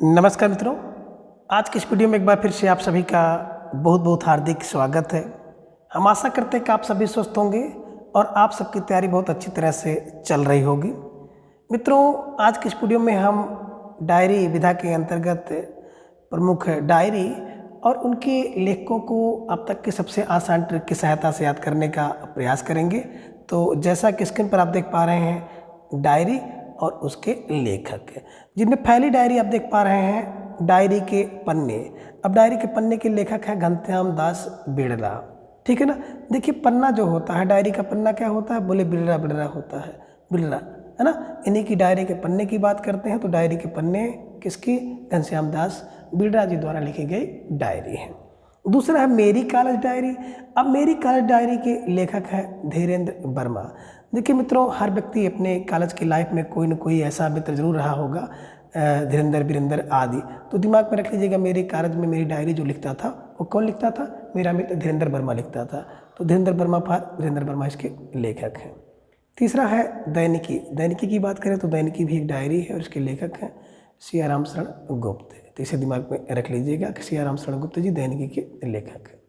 नमस्कार मित्रों, आज की इस वीडियो में एक बार फिर से आप सभी का बहुत बहुत हार्दिक स्वागत है। हम आशा करते हैं कि आप सभी स्वस्थ होंगे और आप सबकी तैयारी बहुत अच्छी तरह से चल रही होगी। मित्रों, आज की इस वीडियो में हम डायरी विधा के अंतर्गत प्रमुख डायरी और उनके लेखकों को अब तक की सबसे आसान ट्रिक की सहायता से याद करने का प्रयास करेंगे। तो जैसा कि स्क्रीन पर आप देख पा रहे हैं, डायरी और उसके लेखक, जिनमें पहली डायरी आप देख पा रहे हैं डायरी के पन्ने। अब डायरी के पन्ने के लेखक है घनश्याम दास बिड़ला। ठीक है ना। देखिए, पन्ना जो होता है, डायरी का पन्ना क्या होता है, बोले बिड़ला बिड़ला होता है, बिड़ला, है ना। इन्हीं की डायरी के पन्ने की बात करते हैं। तो डायरी के पन्ने किसकी? घनश्याम दास बिड़ला जी द्वारा लिखी गई डायरी है। दूसरा है मेरी कॉलेज डायरी। अब मेरी कॉलेज डायरी के लेखक है धीरेन्द्र वर्मा। देखिए मित्रों, हर व्यक्ति अपने कॉलेज की लाइफ में कोई न कोई ऐसा मित्र जरूर रहा होगा, धीरेन्द्र वीरेंद्र आदि। तो दिमाग में रख लीजिएगा, मेरे कॉलेज में मेरी डायरी जो लिखता था वो कौन लिखता था? मेरा मित्र धीरेन्द्र वर्मा लिखता था। तो धीरेन्द्र वर्मा धीरेन्द्र वर्मा इसके लेखक हैं। तीसरा है दैनिकी। दैनिकी की बात करें तो दैनिकी भी एक डायरी है और इसके लेखक हैं सियाराम शरण गुप्त। तो इसे दिमाग में रख लीजिएगा कि सियाराम शरण गुप्त जी दैनिकी के लेखक हैं।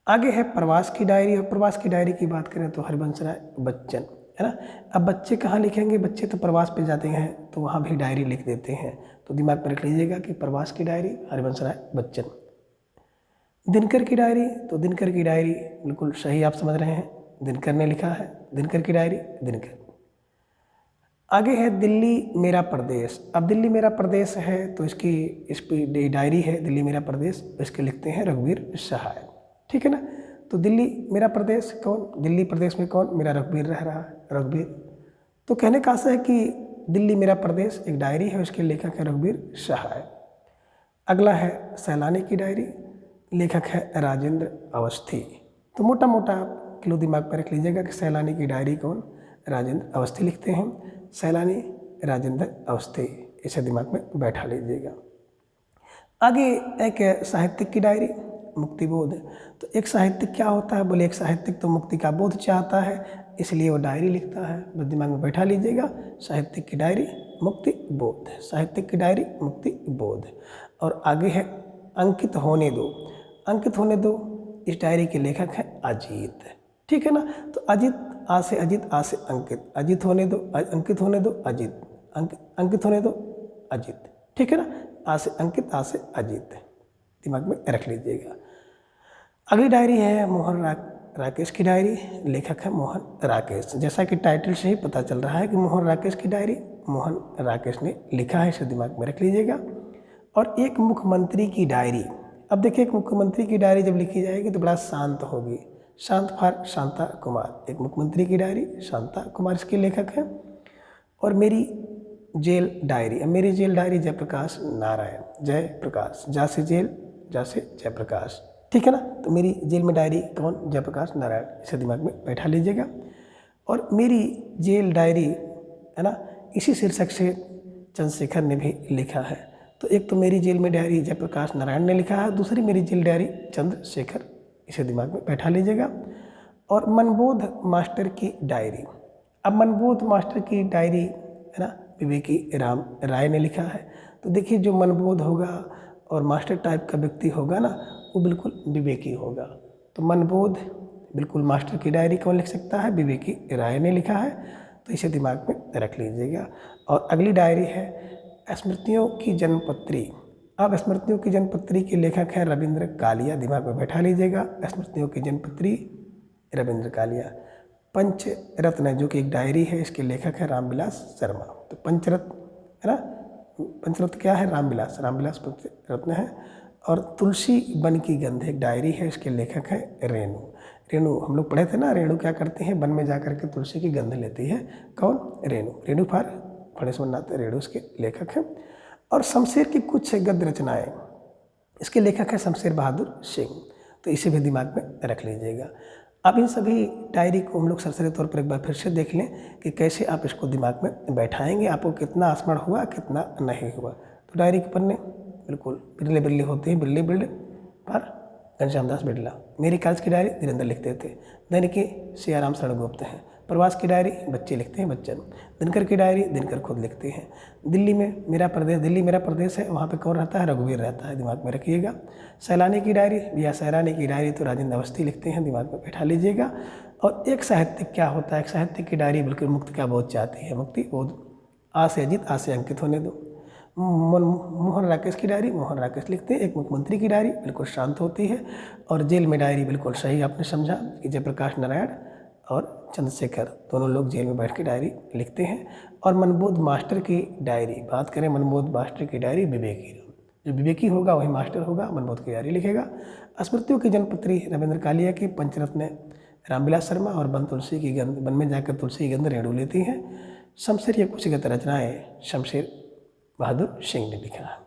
आगे है प्रवास की डायरी। और प्रवास की डायरी की बात करें तो हरिवंश राय बच्चन, है ना। अब बच्चे कहाँ लिखेंगे? बच्चे तो प्रवास पे जाते हैं तो वहाँ भी डायरी लिख देते हैं। तो दिमाग में रख लीजिएगा कि प्रवास की डायरी हरिवंश राय बच्चन। दिनकर की डायरी, तो दिनकर की डायरी बिल्कुल सही आप समझ रहे हैं, दिनकर ने लिखा है। दिनकर की डायरी दिनकर। आगे है दिल्ली मेरा प्रदेश। अब दिल्ली मेरा प्रदेश है तो इस डायरी है दिल्ली मेरा प्रदेश, इसके लिखते हैं रघुवीर सहाय। ठीक है ना। तो दिल्ली मेरा प्रदेश कौन? दिल्ली प्रदेश में कौन? मेरा रघुवीर रह रहा है, रघुवीर। तो कहने का आशा है कि दिल्ली मेरा प्रदेश एक डायरी है, उसके लेखक है रघुवीर सहाय। अगला है सैलानी की डायरी, लेखक है राजेंद्र अवस्थी। तो मोटा मोटा किलो दिमाग पर रख लीजिएगा कि सैलानी की डायरी कौन? राजेंद्र अवस्थी लिखते हैं। सैलानी राजेंद्र अवस्थी, इसे दिमाग में बैठा लीजिएगा। आगे एक साहित्यिक की डायरी, मुक्तिबोध। तो एक साहित्यिक क्या होता है? बोले एक साहित्यिक तो मुक्ति का बोध चाहता है, इसलिए वो डायरी लिखता है। बस दिमाग में बैठा लीजिएगा, साहित्यिक की डायरी मुक्ति बोध, साहित्यिक की डायरी मुक्ति बोध। और आगे है अंकित होने दो। अंकित होने दो, इस डायरी के लेखक है अजीत। ठीक है ना। तो अजीत, आ से अजीत, आ से अंकित, अजीत होने दो, अंकित होने दो अजीत, अंकित होने दो अजीत। ठीक है ना। आ से अंकित, आ से अजीत, दिमाग में रख लीजिएगा। अगली डायरी है मोहन राकेश की डायरी, लेखक है मोहन राकेश। जैसा कि टाइटल से ही पता चल रहा है कि मोहन राकेश की डायरी मोहन राकेश ने लिखा है, इसे दिमाग में रख लीजिएगा। और एक मुख्यमंत्री की डायरी। अब देखिए, एक मुख्यमंत्री की डायरी जब लिखी जाएगी तो बड़ा शांत होगी, शांत फॉर शांता कुमार। एक मुख्यमंत्री की डायरी शांता कुमार इसके लेखक हैं। और मेरी जेल डायरी। अब मेरी जेल डायरी जयप्रकाश नारायण, जयप्रकाश, जा से जेल, जा से जयप्रकाश। ठीक है ना। तो मेरी जेल में डायरी कौन? जयप्रकाश नारायण, इसे दिमाग में बैठा लीजिएगा। और मेरी जेल डायरी, है ना, इसी शीर्षक से चंद्रशेखर ने भी लिखा है। तो एक तो मेरी जेल में डायरी जयप्रकाश नारायण ने लिखा है, दूसरी मेरी जेल डायरी चंद्रशेखर, इसे दिमाग में बैठा लीजिएगा। और मनबोध मास्टर की डायरी। अब मनबोध मास्टर की डायरी, है ना, विवेकी राम राय ने लिखा है। तो देखिए, जो मनबोध होगा और मास्टर टाइप का व्यक्ति होगा ना, वो बिल्कुल विवेकी होगा। तो मनबोध बिल्कुल मास्टर की डायरी कौन लिख सकता है? विवेकी राय ने लिखा है। तो इसे दिमाग में रख लीजिएगा। और अगली डायरी है स्मृतियों की जन्मपत्री। अब स्मृतियों की जन्मपत्री के लेखक है रविंद्र कालिया, दिमाग में बैठा लीजिएगा। स्मृतियों की जन्मपत्री रविंद्र कालिया। पंचरत्न, जो कि एक डायरी है, इसके लेखक है रामविलास शर्मा। तो पंचरत्न, है ना, पंचरत्न क्या है? रामविलास, रामविलास पंचरत्न है। और तुलसी वन की गंध एक डायरी है, इसके लेखक है रेणु। रेणु हम लोग पढ़े थे ना, रेणु क्या करते हैं? वन में जा करके तुलसी की गंध लेती है। कौन? रेणु। रेणु फॉर फणेश्वरनाथ रेणु इसके लेखक हैं। और शमशेर की कुछ गद्य रचनाएं, इसके लेखक है शमशेर बहादुर सिंह। तो इसे भी दिमाग में रख लीजिएगा। अब इन सभी डायरी को हम लोग सरसरी तौर पर एक बार फिर से देख लें कि कैसे आप इसको दिमाग में बैठाएंगे, आपको कितना स्मरण हुआ, कितना नहीं हुआ। तो डायरी के पन्ने बिल्कुल बिरले बिरले होते हैं, बिरले बिरले पर घनश्याम दास बिड़ला। मेरी कॉलेज की डायरी धीरेन्द्र लिखते थे। दैनिकी सियाराम शरण गुप्त हैं। प्रवास की डायरी बच्चे लिखते हैं बच्चन। दिनकर की डायरी दिनकर खुद लिखते हैं। दिल्ली में मेरा प्रदेश, दिल्ली मेरा प्रदेश है, वहाँ पे कौन रहता है? रघुवीर रहता है, दिमाग में रखिएगा। सैलानी की डायरी या सैलानी की डायरी तो राजेंद्र अवस्थी लिखते हैं, दिमाग में बैठा लीजिएगा। और एक साहित्यिक क्या होता है? एक साहित्यिक की डायरी बिल्कुल मुक्ति का बोध चाहती है, मुक्ति बोध आ से अजीत, आ से अंकित होने दो। मोहन राकेश की डायरी मोहन राकेश लिखते हैं। एक मुख्यमंत्री की डायरी बिल्कुल शांत होती है। और जेल में डायरी बिल्कुल सही आपने समझा कि जयप्रकाश नारायण और चंद्रशेखर दोनों लोग जेल में बैठ के डायरी लिखते हैं। और मनबोध मास्टर की डायरी, बात करें मनबोध मास्टर की डायरी, विवेकी, जो विवेकी होगा वही मास्टर होगा, मनबोध की डायरी लिखेगा। स्मृतियों की जनपत्री रविंद्र कालिया की, पंचरत्न रामविलास शर्मा और वन तुलसी की गंध, वन में जाकर तुलसी की गंध रेणु लेती हैं। शमशेर या कुछगत रचनाएं शमशेर बहादुर सिंह ने लिखा।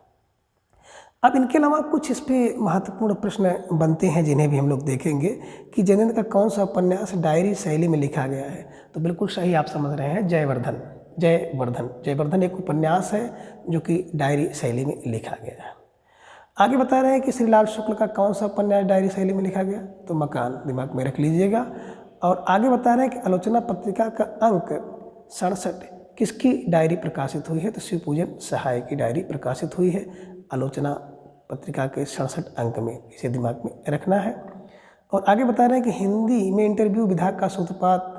अब इनके अलावा कुछ इस पे महत्वपूर्ण प्रश्न बनते हैं जिन्हें भी हम लोग देखेंगे कि जयनंद का कौन सा उपन्यास डायरी शैली में लिखा गया है। तो बिल्कुल सही आप समझ रहे हैं, जयवर्धन। जयवर्धन जयवर्धन एक उपन्यास है जो कि डायरी शैली में लिखा गया है। आगे बता रहे हैं कि श्रीलाल शुक्ल का कौन सा उपन्यास डायरी शैली में लिखा गया? तो मकान, दिमाग में रख लीजिएगा। और आगे बता रहे हैं कि आलोचना पत्रिका का अंक 67 किसकी डायरी प्रकाशित हुई है? तो शिवपूजन सहाय की डायरी प्रकाशित हुई है आलोचना पत्रिका के 67 अंक में, इसे दिमाग में रखना है। और आगे बता रहे हैं कि हिंदी में इंटरव्यू विधा का सूत्रपात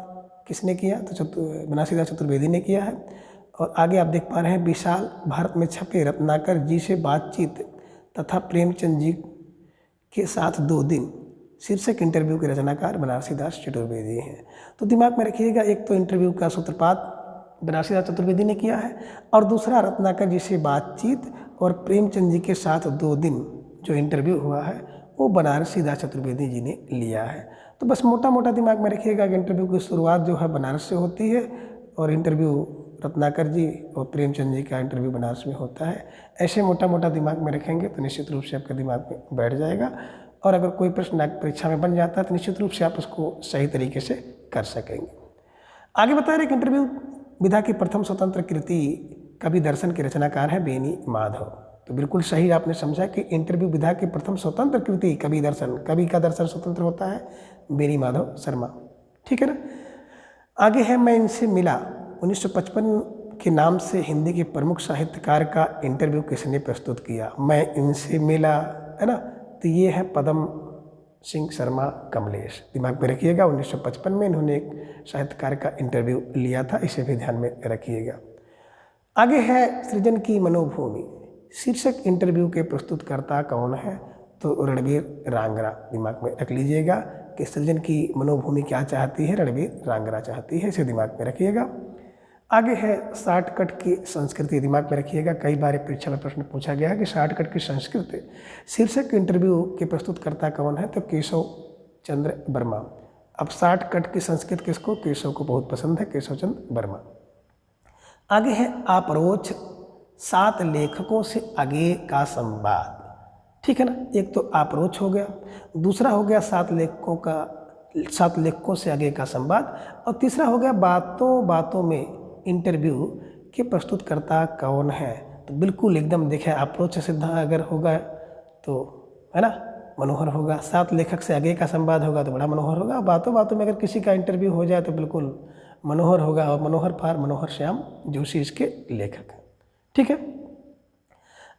किसने किया? तो बनारसीदास चतुर्वेदी ने किया है। और आगे आप देख पा रहे हैं विशाल भारत में छपे रत्नाकर जी से बातचीत तथा प्रेमचंद जी के साथ 2 दिन शीर्षक इंटरव्यू के रचनाकार बनारसीदास चतुर्वेदी हैं। तो दिमाग में रखिएगा, एक तो इंटरव्यू का सूत्रपात बनारसीदास चतुर्वेदी ने किया है और दूसरा रत्नाकर जी से बातचीत और प्रेमचंद जी के साथ 2 दिन जो इंटरव्यू हुआ है वो बनारसीदास चतुर्वेदी जी ने लिया है। तो बस मोटा मोटा दिमाग में रखिएगा कि इंटरव्यू की शुरुआत जो है बनारस से होती है और इंटरव्यू रत्नाकर जी और प्रेमचंद जी का इंटरव्यू बनारस में होता है। ऐसे मोटा मोटा दिमाग में रखेंगे तो निश्चित रूप से आपके दिमाग में बैठ जाएगा। और अगर कोई प्रश्न परीक्षा में बन जाता है तो निश्चित रूप से आप उसको सही तरीके से कर सकेंगे। आगे बता रहे कि इंटरव्यू विधा की प्रथम स्वतंत्र कृति कवि दर्शन के रचनाकार है बेनी माधव। तो बिल्कुल सही आपने समझा कि इंटरव्यू विधा की प्रथम स्वतंत्र कृति कवि दर्शन, कवि का दर्शन स्वतंत्र होता है बेनी माधव शर्मा, ठीक है ना। आगे है मैं इनसे मिला 1955 के नाम से हिंदी के प्रमुख साहित्यकार का इंटरव्यू किसने प्रस्तुत किया? मैं इनसे मिला, है ना। तो ये है पद्म सिंह शर्मा कमलेश, दिमाग में रखिएगा। 1955 में इन्होंने एक साहित्यकार का इंटरव्यू लिया था, इसे भी ध्यान में रखिएगा। आगे है सृजन की मनोभूमि, शीर्षक इंटरव्यू के प्रस्तुतकर्ता कौन है? तो रणवीर रांगरा, दिमाग में रख लीजिएगा कि सृजन की मनोभूमि क्या चाहती है? रणवीर रांगरा चाहती है, इसे दिमाग में रखिएगा। आगे है शॉर्टकट की संस्कृति, दिमाग में रखिएगा। कई बार परीक्षा में प्रश्न पूछा गया है कि शॉर्टकट की संस्कृति शीर्षक इंटरव्यू के प्रस्तुतकर्ता कौन है? तो केशव चंद्र वर्मा। अब शॉर्टकट की संस्कृति किसको? केशव को बहुत पसंद है, केशव चंद्र वर्मा। आगे है अप्रोच 7 लेखकों से आगे का संवाद, ठीक है ना। एक तो अप्रोच हो गया, दूसरा हो गया 7 लेखकों से आगे का संवाद, और तीसरा हो गया बातों बातों में इंटरव्यू के प्रस्तुतकर्ता कौन है? तो बिल्कुल एकदम देखें, अप्रोच सिद्धा अगर होगा तो है ना मनोहर होगा, 7 लेखक से आगे का संवाद होगा तो बड़ा मनोहर होगा। बातों बातों में अगर किसी का इंटरव्यू हो जाए तो बिल्कुल मनोहर होगा, और मनोहर फार मनोहर श्याम जोशी इसके लेखक हैं, ठीक है।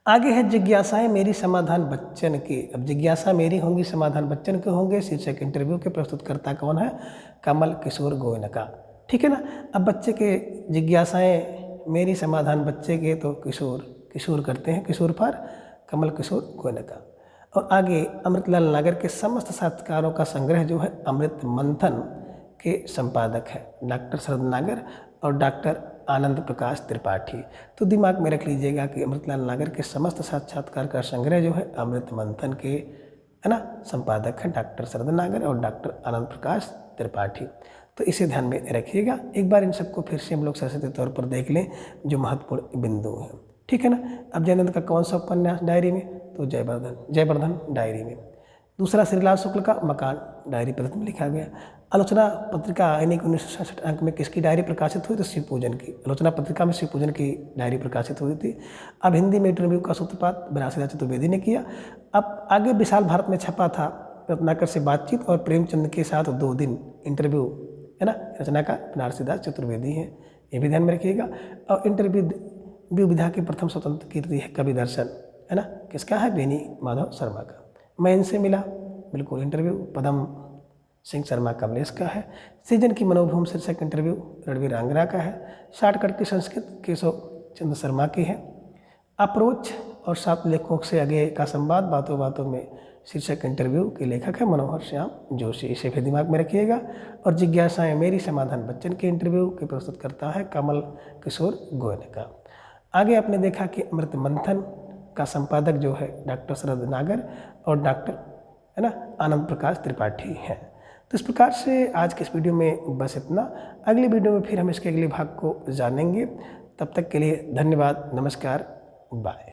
आगे है जिज्ञासाएं मेरी समाधान बच्चन की। अब जिज्ञासा मेरी होंगी, समाधान बच्चन के होंगे। शीर्षक इंटरव्यू के प्रस्तुतकर्ता कौन है? कमल किशोर गोयनका, ठीक है ना। अब बच्चे के जिज्ञासाएं मेरी समाधान बच्चे के तो किशोर करते हैं, किशोर फार कमल किशोर गोयनका। और आगे अमृतलाल नागर के समस्त साहित्यकारों का संग्रह जो है अमृत मंथन के संपादक है डॉक्टर शरद नागर और डॉक्टर आनंद प्रकाश त्रिपाठी। तो दिमाग में रख लीजिएगा कि अमृतलाल नागर के समस्त साक्षात्कार का संग्रह जो है अमृत मंथन के, है ना, संपादक हैं डॉक्टर शरद नागर और डॉक्टर आनंद प्रकाश त्रिपाठी। तो इसे ध्यान में रखिएगा। एक बार इन सबको फिर से हम लोग सरस्वती तौर पर देख लें जो महत्वपूर्ण बिंदु हैं, ठीक है ना। अब जयनंद का कौन सा उपन्यास डायरी में? तो जयवर्धन डायरी में। दूसरा श्रीलाल शुक्ल का मकान डायरी प्रथम लिखा गया। आलोचना पत्रिका यानी 1967 अंक में किसकी डायरी प्रकाशित हुई? तो शिवपूजन की। आलोचना पत्रिका में शिवपूजन की डायरी प्रकाशित हुई थी। अब हिंदी में इंटरव्यू का सूत्रपात बनारसीदास चतुर्वेदी ने किया। अब आगे विशाल भारत में छपा था रत्नाकर से बातचीत और प्रेमचंद के साथ 2 दिन इंटरव्यू है ना। रचनाकार बनारसीदास चतुर्वेदी हैं, ये भी ध्यान में रखिएगा। और इंटरव्यू विधा की प्रथम स्वतंत्र कृति है कवि दर्शन, है ना, किसका है, बेनी माधव शर्मा का। मैं इनसे मिला, बिल्कुल इंटरव्यू पदम सिंह शर्मा कमलेश का है। सृजन की मनोभूम शीर्षक इंटरव्यू रणवीर आंगरा का है। शॉर्टकट की संस्कृत केशव चंद्र शर्मा की है। अप्रोच और 7 लेखों से आगे का संवाद बातों बातों में शीर्षक इंटरव्यू के लेखक है मनोहर श्याम जोशी, इसे भी दिमाग में रखिएगा। और जिज्ञासाएं मेरी समाधान बच्चन के इंटरव्यू के प्रस्तुत करता है कमल किशोर गोयल का। आगे आपने देखा कि अमृत मंथन का संपादक जो है डॉक्टर शरद नागर और डॉक्टर, है ना, आनंद प्रकाश त्रिपाठी हैं। तो इस प्रकार से आज के इस वीडियो में बस इतना। अगली वीडियो में फिर हम इसके अगले भाग को जानेंगे। तब तक के लिए धन्यवाद, नमस्कार, बाय।